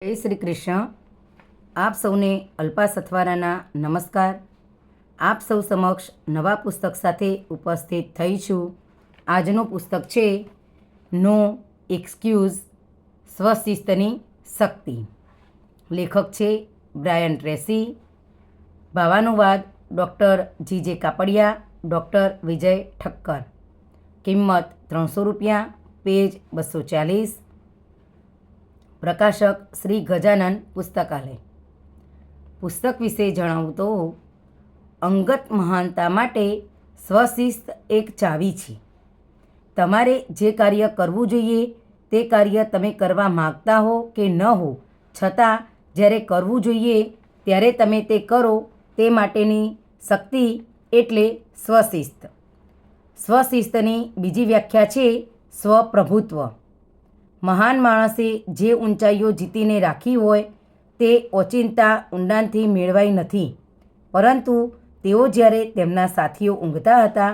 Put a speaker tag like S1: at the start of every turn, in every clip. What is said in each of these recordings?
S1: જય શ્રી કૃષ્ણ. આપ સૌને અલ્પા સથવારાના નમસ્કાર. આપ સૌ સમક્ષ નવા પુસ્તક સાથે ઉપસ્થિત થઈ છું. આજનું પુસ્તક છે નો એક્સક્યુઝ, સ્વશિસ્તની શક્તિ. લેખક છે બ્રાયન ટ્રેસી. ભાવાનુવાદ ડૉક્ટર જીજે કાપડિયા, ડૉક્ટર વિજય ઠક્કર. કિંમત ₹300, પેજ 240. પ્રકાશક શ્રી ગજાનન પુસ્તકાલય. પુસ્તક વિશે જણાવું તો અંગત મહાનતા માટે સ્વશિસ્ત એક ચાવી છે. તમારે જે કાર્ય કરવું જોઈએ તે કાર્ય તમે કરવા માગતા હો કે ન હો, છતાં જ્યારે કરવું જોઈએ ત્યારે તમે તે કરો, તે માટેની શક્તિ એટલે સ્વશિસ્ત. સ્વશિસ્તની બીજી વ્યાખ્યા છે સ્વપ્રભુત્વ. મહાન માણસે જે ઊંચાઈઓ જીતીને રાખી હોય તે ઓચિંતા ઊંડાણથી મેળવાઈ નથી, પરંતુ તેઓ જ્યારે તેમના સાથીઓ ઊંઘતા હતા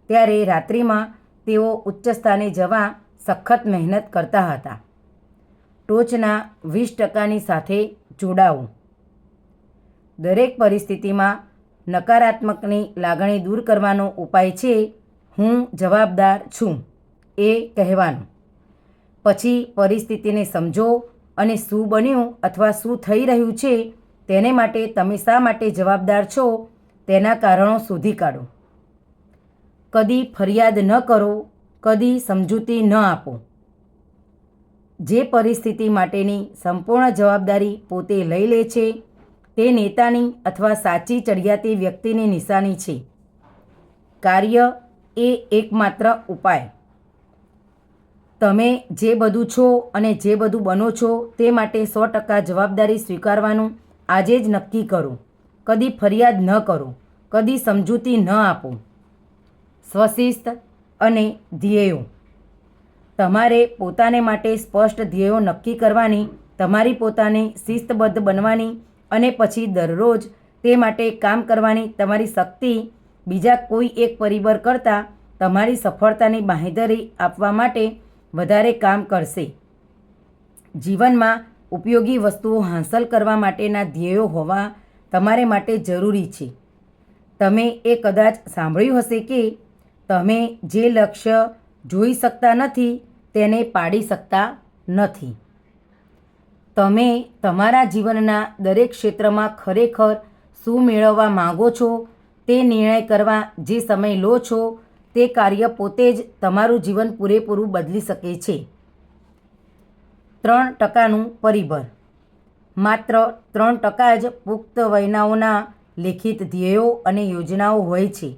S1: ત્યારે રાત્રિમાં તેઓ ઉચ્ચ સ્થાને જવા સખત મહેનત કરતા હતા. ટોચના 20%ની સાથે જોડાવું. દરેક પરિસ્થિતિમાં નકારાત્મકની લાગણી દૂર કરવાનો ઉપાય છે હું જવાબદાર છું એ કહેવાનું. પછી પરિસ્થિતિને સમજો અને શું બન્યું અથવા શું થઈ રહ્યું છે તેને માટે તમે શા માટે જવાબદાર છો તેના કારણો શોધી કાઢો. કદી ફરિયાદ ન કરો, કદી સમજૂતી ન આપો. જે પરિસ્થિતિ માટેની સંપૂર્ણ જવાબદારી પોતે લઈ લે છે તે નેતાની અથવા સાચી ચડિયાતી વ્યક્તિની નિશાની છે. કાર્ય એ એકમાત્ર ઉપાય. તમે જે બધું છો અને જે બધું બનો છો તે માટે 100% જવાબદારી સ્વીકારવાનું આજે જ નક્કી કરો. કદી ફરિયાદ ન કરો, કદી સમજૂતી ન આપો. સ્વશિસ્ત અને ધ્યેયો. તમારે પોતાને માટે સ્પષ્ટ ધ્યેયો નક્કી કરવાની, તમારી પોતાની શિસ્તબદ્ધ બનવાની અને પછી દરરોજ તે માટે કામ કરવાની તમારી શક્તિ બીજા કોઈ એક પરિબળ કરતાં તમારી સફળતાની બાંહેધરી આપવા માટે વધારે કામ કરશે. જીવનમાં ઉપયોગી વસ્તુઓ હાંસલ કરવા માટેના ધ્યેયો હોવા તમારે માટે જરૂરી છે. તમે એ કદાચ સાંભળ્યું હશે કે તમે જે લક્ષ્ય જોઈ શકતા નથી તેને પાડી શકતા નથી. તમે તમારા જીવનના દરેક ક્ષેત્રમાં ખરેખર શું મેળવવા માંગો છો તે નિર્ણય કરવા જે સમય લો છો તે કાર્ય પોતે જ તમારું જીવન પૂરેપૂરું બદલી શકે છે. 3%નું પરિબળ. માત્ર 3% જ પુખ્ત વયનાઓના લેખિત ધ્યેયો અને યોજનાઓ હોય છે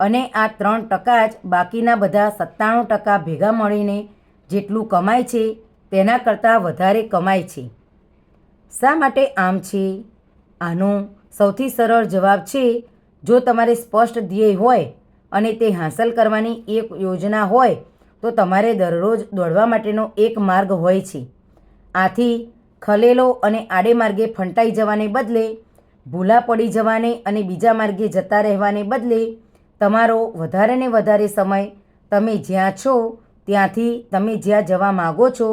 S1: અને આ 3% જ બાકીના બધા 97% ભેગા મળીને જેટલું કમાય છે તેના કરતાં વધારે કમાય છે. શા માટે આમ છે? આનો સૌથી સરળ જવાબ છે જો તમારે સ્પષ્ટ ધ્યેય હોય અને તે હાંસલ કરવાની એક યોજના હોય તો તમારે દરરોજ દોડવા માટેનો એક માર્ગ હોય છે. આથી ખલેલો અને આડે માર્ગે ફંટાઈ જવાને બદલે, ભૂલા પડી જવાને અને બીજા માર્ગે જતા રહેવાને બદલે તમારો વધારે ને વધારે સમય તમે જ્યાં છો ત્યાંથી તમે જ્યાં જવા માગો છો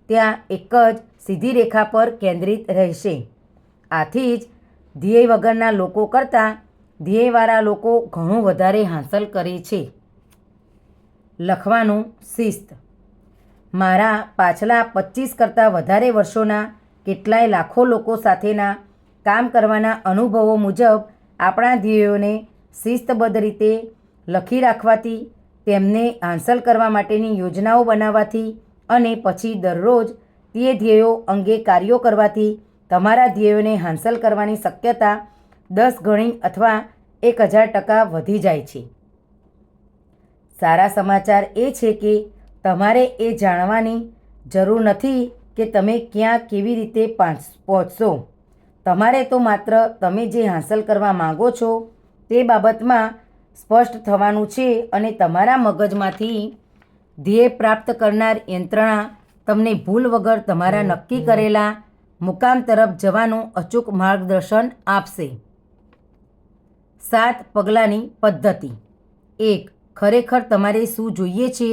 S1: ત્યાં એક જ સીધી રેખા પર કેન્દ્રિત રહેશે. આથી જ ધ્યેય વગરના લોકો કરતાં ધ્યેયવાળા લોકો ઘણું વધારે હાંસલ કરે છે. લખવાનું શિસ્ત. મારા પાછલા 25 કરતાં વધારે વર્ષોના કેટલાય લાખો લોકો સાથેના કામ કરવાના અનુભવો મુજબ આપણા ધ્યેયોને શિસ્તબદ્ધ રીતે લખી રાખવાથી, તેમને હાંસલ કરવા માટેની યોજનાઓ બનાવવાથી અને પછી દરરોજ તે ધ્યેયો અંગે કાર્યો કરવાથી તમારા ધ્યેયોને હાંસલ કરવાની શક્યતા 10 ગણી અથવા 1000% વધી જાય છે. સારા સમાચાર એ છે કે તમારે એ જાણવાની જરૂર નથી કે તમે ક્યાં કેવી રીતે પહોંચશો. તમારે તો માત્ર તમે જે હાંસલ કરવા માગો છો તે બાબતમાં સ્પષ્ટ થવાનું છે અને તમારા મગજમાંથી ધ્યેય પ્રાપ્ત કરનાર યંત્રણા તમને ભૂલ વગર તમારા નક્કી કરેલા મુકામ તરફ જવાનું અચૂક માર્ગદર્શન આપશે. 7 પગલાંની પદ્ધતિ. 1. ખરેખર તમારે શું જોઈએ છે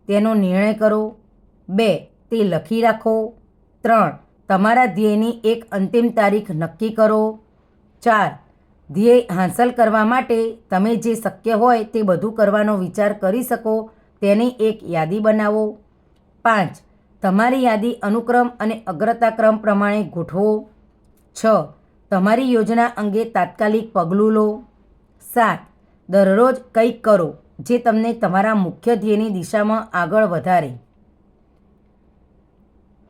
S1: તેનો નિર્ણય કરો. 2. તે લખી રાખો. 3. તમારા ધ્યેયની એક અંતિમ તારીખ નક્કી કરો. 4. ધ્યેય હાંસલ કરવા માટે તમે જે શક્ય હોય તે બધું કરવાનો વિચાર કરી શકો તેની એક યાદી બનાવો. 5. તમારી યાદી અનુક્રમ અને અગ્રતાક્રમ પ્રમાણે ગોઠવો. 6. તમારી યોજના અંગે તાત્કાલિક પગલું લો. 7. દરરોજ કંઈક કરો જે તમને તમારા મુખ્ય ધ્યેયની દિશામાં આગળ વધારે.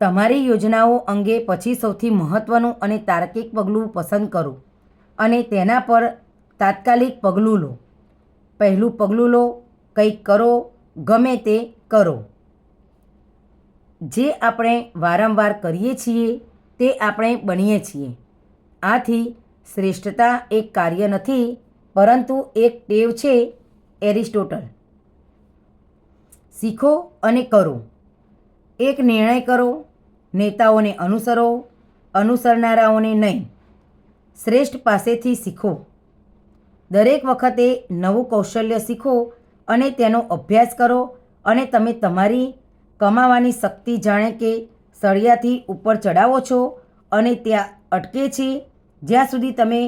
S1: તમારી યોજનાઓ અંગે પછી સૌથી મહત્ત્વનું અને તાર્કિક પગલું પસંદ કરો અને તેના પર તાત્કાલિક પગલું લો. પહેલું પગલું લો, કંઈક કરો, ગમે તે કરો. જે આપણે વારંવાર કરીએ છીએ તે આપણે બનીએ છીએ. આથી શ્રેષ્ઠતા એક કાર્ય નથી પરંતુ એક ટેવ છે. એરિસ્ટોટલ. શીખો અને કરો. એક નિર્ણય કરો, નેતાઓને અનુસરો, અનુસરનારાઓને નહીં. શ્રેષ્ઠ પાસેથી શીખો. દરેક વખતે નવું કૌશલ્ય શીખો અને તેનો અભ્યાસ કરો અને તમે તમારી કમાવાની શક્તિ જાણે કે સળિયાથી ઉપર ચડાવો છો અને ત્યાં અટકે છે. જ્યાં સુધી તમે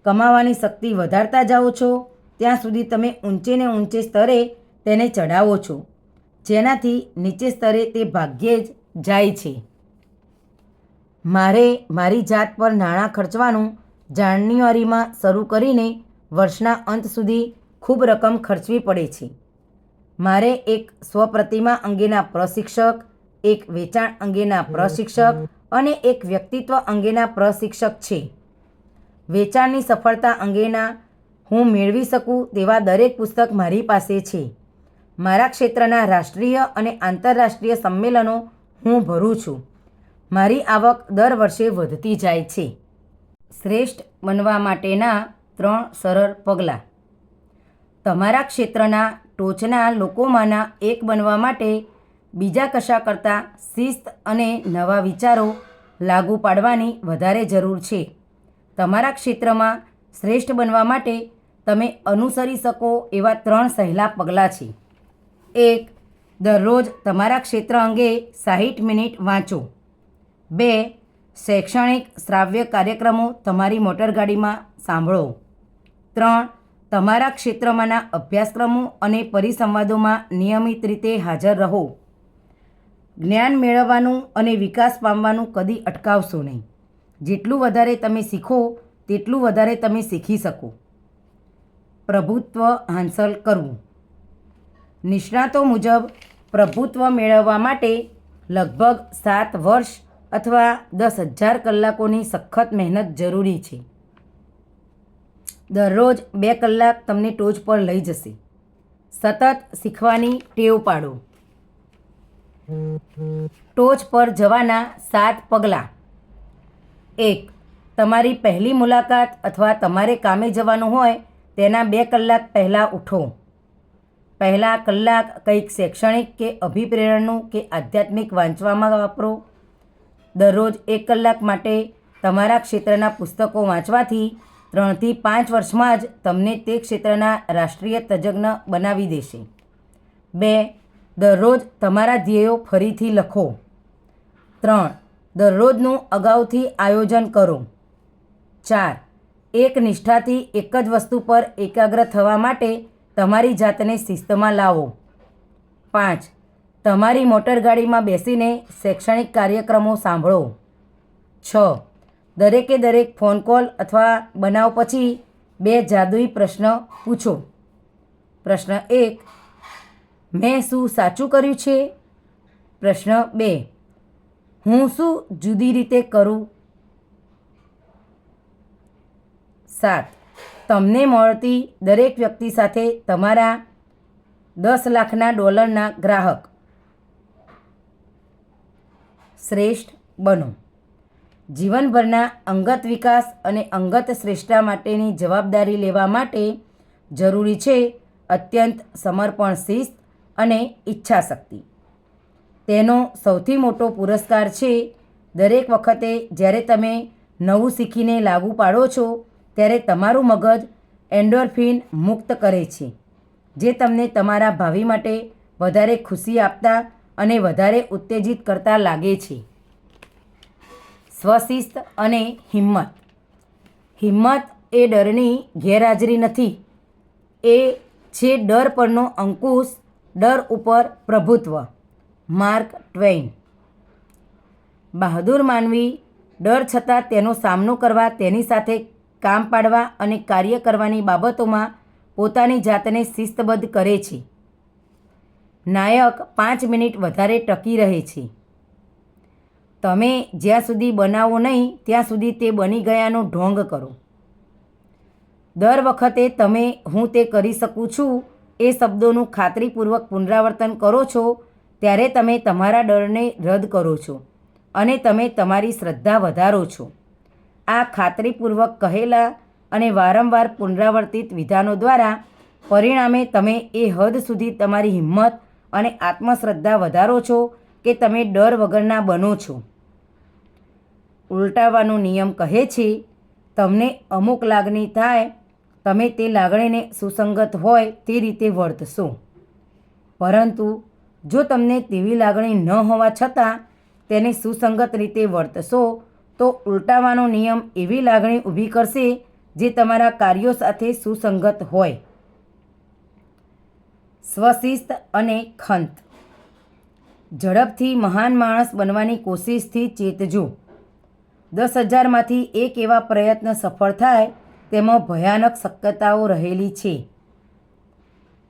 S1: કમાવાની શક્તિ વધારતા જાઓ છો ત્યાં સુધી તમે ઊંચે ને ઊંચે સ્તરે તેને ચડાવો છો, જેનાથી નીચે સ્તરે તે ભાગ્યે જ જાય છે. મારે મારી જાત પર નાણાં ખર્ચવાનું જાન્યુઆરીમાં શરૂ કરીને વર્ષના અંત સુધી ખૂબ રકમ ખર્ચવી પડે છે. મારે એક સ્વપ્રતિમા અંગેના પ્રશિક્ષક, એક વેચાણ અંગેના પ્રશિક્ષક અને એક વ્યક્તિત્વ અંગેના પ્રશિક્ષક છે. વેચાણની સફળતા અંગેના હું મેળવી શકું તેવા દરેક પુસ્તક મારી પાસે છે. મારા ક્ષેત્રના રાષ્ટ્રીય અને આંતરરાષ્ટ્રીય સંમેલનો હું ભરું છું. મારી આવક દર વર્ષે વધતી જાય છે. શ્રેષ્ઠ બનવા માટેના 3 સરળ પગલાં. તમારા ક્ષેત્રના ટોચના લોકોમાંના એક બનવા માટે બીજા કશા કરતાં શિસ્ત અને નવા વિચારો લાગુ પાડવાની વધારે જરૂર છે. તમારા ક્ષેત્રમાં શ્રેષ્ઠ બનવા માટે તમે અનુસરી શકો એવા 3 સહેલા પગલાં છે. 1. દરરોજ તમારા ક્ષેત્ર અંગે 60 મિનિટ વાંચો. 2. શૈક્ષણિક શ્રાવ્ય કાર્યક્રમો તમારી મોટરગાડીમાં સાંભળો. 3. તમારા ક્ષેત્રમાંના અભ્યાસક્રમો અને પરિસંવાદોમાં નિયમિત રીતે હાજર રહો. જ્ઞાન મેળવવાનું અને વિકાસ પામવાનું કદી અટકાવશો નહીં. જેટલું વધારે તમે શીખો તેટલું વધારે તમે શીખી શકો. પ્રભુત્વ હાંસલ કરવું. નિષ્ણાતો મુજબ પ્રભુત્વ મેળવવા માટે લગભગ 7 વર્ષ અથવા 10,000 કલાકોની સખત મહેનત જરૂરી છે. દરરોજ 2 કલાક તમને ટોચ પર લઈ જશે. સતત શીખવાની ટેવ પાડો. ટોચ પર જવાના 7 પગલાં. 1. તમારી પહેલી મુલાકાત અથવા તમારે કામે જવાનું હોય તેના 2 કલાક પહેલાં ઉઠો. પહેલા કલાક કંઈક શૈક્ષણિક કે અભિપ્રેરણનું કે આધ્યાત્મિક વાંચવામાં વાપરો. દરરોજ 1 કલાક માટે તમારા ક્ષેત્રના પુસ્તકો વાંચવાથી 3 થી 5 વર્ષમાં જ તમને તે ક્ષેત્રના રાષ્ટ્રીય તજજ્ઞ બનાવી દેશે. 2. દરરોજ તમારા ધ્યેયો ફરીથી લખો. 3. દરરોજનું અગાઉથી આયોજન કરો. 4. એક નિષ્ઠાથી એક જ વસ્તુ પર એકાગ્ર થવા માટે તમારી જાતને શિસ્તમાં લાવો. 5. તમારી મોટરગાડીમાં બેસીને શૈક્ષણિક કાર્યક્રમો સાંભળો. 6. દરેકે દરેક ફોન કોલ અથવા બનાવ પછી 2 જાદુઈ પ્રશ્ન પૂછો. પ્રશ્ન 1. મેં શું સાચું કર્યું છે? પ્રશ્ન 2. હું શું જુદી રીતે કરું? 7. તમને મળતી દરેક વ્યક્તિ સાથે તમારા $10 લાખના ગ્રાહક. શ્રેષ્ઠ બનો. જીવનભરના અંગત વિકાસ અને અંગત શ્રેષ્ઠતા માટેની જવાબદારી લેવા માટે જરૂરી છે અત્યંત સમર્પણ, શિસ્ત અને ઈચ્છાશક્તિ. તેનો સૌથી મોટો પુરસ્કાર છે દરેક વખતે જ્યારે તમે નવું શીખીને લાગુ પાડો છો ત્યારે તમારું મગજ એન્ડોર્ફિન મુક્ત કરે છે, જે તમને તમારા ભાવિ માટે વધારે ખુશી આપતા અને વધારે ઉત્તેજિત કરતા લાગે છે. સ્વશિસ્ત અને હિંમત. હિંમત એ ડરની ગેરહાજરી નથી, એ છે ડર પરનો અંકુશ, ડર ઉપર પ્રભુત્વ. માર્ક ટ્વેઇન. બહાદુર માનવી ડર છતાં તેનો સામનો કરવા, તેની સાથે કામ પાડવા અને કાર્ય કરવાની બાબતોમાં પોતાની જાતને શિસ્તબદ્ધ કરે છે. નાયક 5 મિનિટ વધારે ટકી રહે છે. તમે જ્યાં સુધી બનાવો નહીં ત્યાં સુધી તે બની ગયાનો ઢોંગ કરો. દર વખતે તમે હું તે કરી શકું છું એ શબ્દોનું ખાતરીપૂર્વક પુનરાવર્તન કરો છો ત્યારે તમે તમારા ડરને રદ કરો છો અને તમે તમારી શ્રદ્ધા વધારો છો. આ ખાતરીપૂર્વક કહેલા અને વારંવાર પુનરાવર્તિત વિધાનો દ્વારા પરિણામે તમે એ હદ સુધી તમારી હિંમત અને આત્મશ્રદ્ધા વધારો છો કે તમે ડર વગરના બનો છો. ઉલટાવાનો નિયમ કહે છે, તમને અમુક લાગણી થાય, તમે તે લાગણીને સુસંગત હોય તે રીતે વર્તશો. પરંતુ જો તમને તેવી લાગણી ન હોવા છતાં તેને સુસંગત રીતે વર્તશો તો ઉલટાવાનો નિયમ એવી લાગણી ઊભી કરશે જે તમારા કાર્યો સાથે સુસંગત હોય. સ્વશિસ્ત અને ખંત. ઝડપથી મહાન માણસ બનવાની કોશિશથી ચેતજો. 10,000માંથી એક એવા પ્રયત્ન સફળ થાય તેમાં ભયાનક શક્યતાઓ રહેલી છે.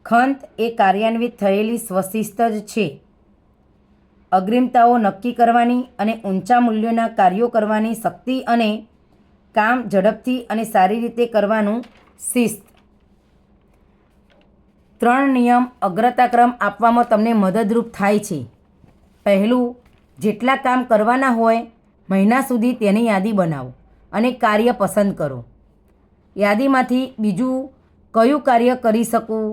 S1: ખંત એ કાર્યાન્વિત થયેલી સ્વશિસ્ત જ છે. અગ્રિમતાઓ નક્કી કરવાની અને ઊંચા મૂલ્યોના કાર્યો કરવાની શક્તિ અને કામ ઝડપથી અને સારી રીતે કરવાનું શિસ્ત. 3 નિયમ અગ્રતાક્રમ આપવામાં તમને મદદરૂપ થાય છે. પહેલું, જેટલા કામ કરવાના હોય મહિના સુધી તેની યાદી બનાવો અને કાર્ય પસંદ કરો. યાદીમાંથી બીજું, કયું કાર્ય કરી શકું?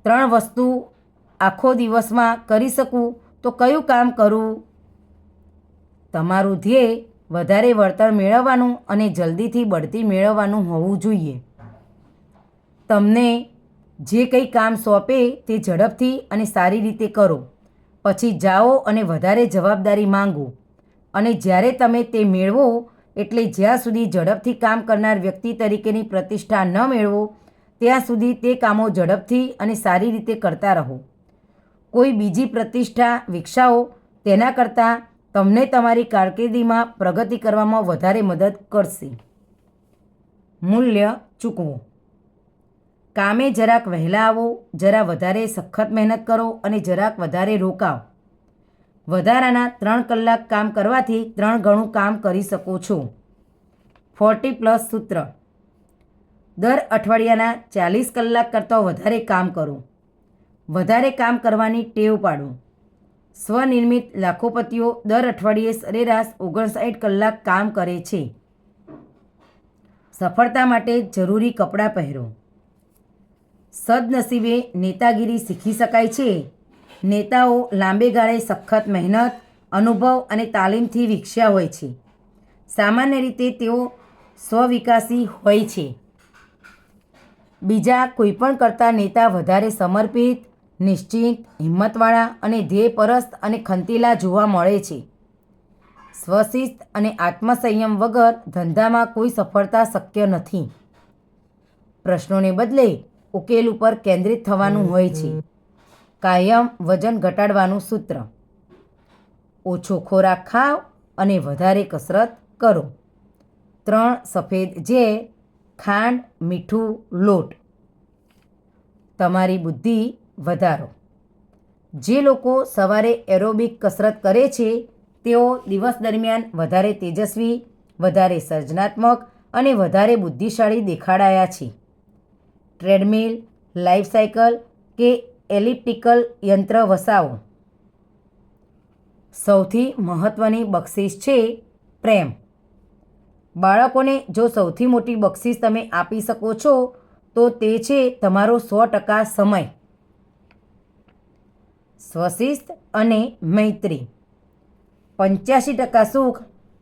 S1: 3 વસ્તુ આખો દિવસમાં કરી શકું તો કયું કામ કરું? તમારું ધ્યેય વધારે વળતર મેળવવાનું અને જલ્દીથી બઢતી મેળવવાનું હોવું જોઈએ. તમને જે કંઈ કામ સોંપે તે ઝડપથી અને સારી રીતે કરો. પછી જાઓ અને વધારે જવાબદારી માંગો અને જ્યારે તમે તે મેળવો એટલે જ્યાં સુધી ઝડપથી કામ કરનાર વ્યક્તિ તરીકેની પ્રતિષ્ઠા ન મેળવો ત્યાં સુધી તે કામો ઝડપથી અને સારી રીતે કરતા રહો. કોઈ બીજી પ્રતિષ્ઠા વિકસાવો તેના કરતાં તમને તમારી કારકિર્દીમાં પ્રગતિ કરવામાં વધારે મદદ કરશે. મૂલ્ય ચૂકવો. કામે જરાક વહેલા આવો, જરા વધારે સખત મહેનત કરો અને જરાક વધારે રોકાવ. વધારાના 3 કલાક કામ કરવાથી 3 ગણું કામ કરી શકો છો. 40+ સૂત્ર. દર અઠવાડિયાના 40 કલાક કરતાં વધારે કામ કરો. વધારે કામ કરવાની ટેવ પાડો. સ્વનિર્મિત લાખોપતિઓ દર અઠવાડિયે સરેરાશ 59 કલાક કામ કરે છે. સફળતા માટે જરૂરી કપડાં પહેરો. સદનસીબે નેતાગીરી શીખી શકાય છે. નેતાઓ લાંબે ગાળે સખત મહેનત, અનુભવ અને તાલીમથી વિકસ્યા હોય છે. સામાન્ય રીતે તેઓ સ્વવિકાસી હોય છે. બીજા કોઈપણ કરતાં નેતા વધારે સમર્પિત, નિશ્ચિત, હિંમતવાળા અને ધ્યેયપરસ્ત અને ખંતીલા જોવા મળે છે. સ્વશિસ્ત અને આત્મસંયમ વગર ધંધામાં કોઈ સફળતા શક્ય નથી. પ્રશ્નોને બદલે ઉકેલ ઉપર કેન્દ્રિત થવાનું હોય છે. કાયમ વજન ઘટાડવાનું સૂત્ર. ઓછો ખોરાક ખાઓ અને વધારે કસરત કરો. 3 સફેદ ઝેર: ખાંડ, મીઠું, લોટ. તમારી બુદ્ધિ વધારો. જે લોકો સવારે એરોબિક કસરત કરે છે તેઓ દિવસ દરમિયાન વધારે તેજસ્વી, વધારે સર્જનાત્મક અને વધારે બુદ્ધિશાળી દેખાડાયા છે. ટ્રેડમિલ, લાઈફ સાયકલ કે એલિપ્ટિકલ યંત્ર વસાવો. સૌથી મહત્ત્વની બક્ષિસ છે પ્રેમ. બાળકોને જો સૌથી મોટી બક્ષિસ તમે આપી શકો છો તો તે છે તમારો 100% સમય. સ્વશિસ્ત અને મૈત્રી. 85% સુખ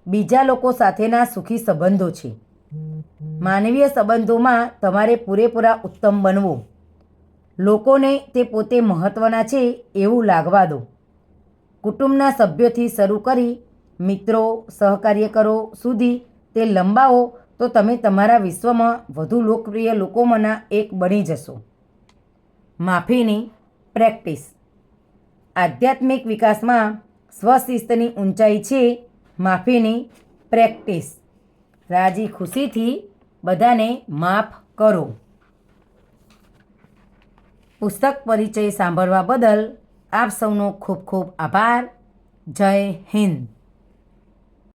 S1: બીજા લોકો સાથેના સુખી સંબંધો છે. માનવીય સંબંધોમાં તમારે પૂરેપૂરા ઉત્તમ બનવું. લોકોને તે પોતે મહત્ત્વના છે એવું લાગવા દો. કુટુંબના સભ્યોથી શરૂ કરી મિત્રો સહકાર્યકરો સુધી તે લંબાવો તો તમે તમારા વિશ્વમાં વધુ લોકપ્રિય લોકોમાંના એક બની જશો. માફીની પ્રેક્ટિસ. આધ્યાત્મિક વિકાસમાં સ્વશિસ્તની ઊંચાઈ છે માફીની પ્રેક્ટિસ. રાજી ખુશીથી બધાને માફ કરો. પુસ્તક પરિચય સાંભળવા બદલ આપ સૌનો ખૂબ ખૂબ આભાર. જય હિન્દ.